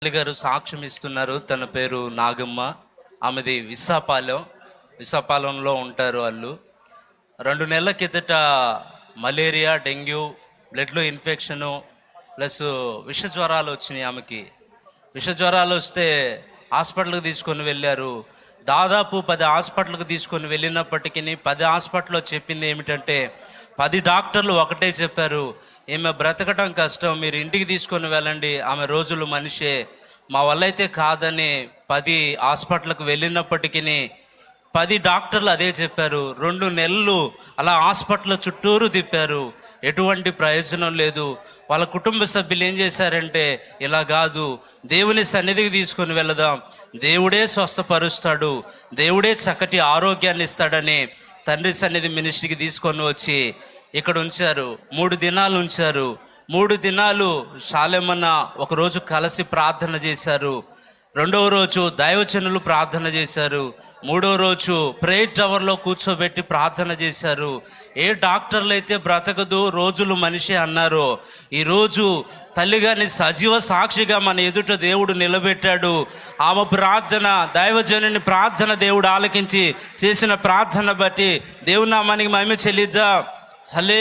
తల్లి గారు సాక్ష్యం ఇస్తున్నారు. తన పేరు నాగమ్మ. ఆమెది విశాఖపాలెంలో ఉంటారు వాళ్ళు. 2 నెలల కిందట మలేరియా, డెంగ్యూ, బ్లడ్లో ఇన్ఫెక్షను ప్లస్ విష జ్వరాలు వచ్చినాయి ఆమెకి. విష జ్వరాలు వస్తే హాస్పిటల్కి తీసుకొని వెళ్ళారు. దాదాపు 10 హాస్పిటల్కి తీసుకొని వెళ్ళినప్పటికీ 10 హాస్పిటల్లో చెప్పింది ఏమిటంటే 10 డాక్టర్లు ఒకటే చెప్పారు, ఈమె బ్రతకటం కష్టం, మీరు ఇంటికి తీసుకొని వెళ్ళండి, ఆమె రోజులు మనిషే, మా వల్ల అయితే కాదని 10 హాస్పిటల్కి వెళ్ళినప్పటికీ 10 డాక్టర్లు అదే చెప్పారు. 2 నెలలు అలా హాస్పిటల్ చుట్టూరు తిప్పారు, ఎటువంటి ప్రయోజనం లేదు. వాళ్ళ కుటుంబ సభ్యులు ఏం చేశారంటే, ఇలా కాదు, దేవుని సన్నిధికి తీసుకొని వెళదాం, దేవుడే స్వస్థపరుస్తాడు, దేవుడే చక్కటి ఆరోగ్యాన్ని ఇస్తాడని తండ్రి సన్నిధి మినిస్ట్రీకి తీసుకొని వచ్చి ఇక్కడ ఉంచారు. 3 దినాలు ఉంచారు. 3 దినాలు శాలేమన్న ఒకరోజు కలిసి ప్రార్థన చేశారు. 2వ రోజు దైవజనులు ప్రార్థన చేశారు. 3వ రోజు ప్రేయర్ టవర్లో కూర్చోబెట్టి ప్రార్థన చేశారు. ఏ డాక్టర్లు అయితే బ్రతకదు, రోజులు మనిషి అన్నారో, ఈరోజు తల్లిగారిని సజీవ సాక్షిగా మన ఎదుట దేవుడు నిలబెట్టాడు. ఆమె ప్రార్థన, దైవజనుని ప్రార్థన దేవుడు ఆలకించి చేసిన ప్రార్థన బట్టి దేవుని నామానికి మహిమ చెల్లిద్దాం. హల్లెలూయా.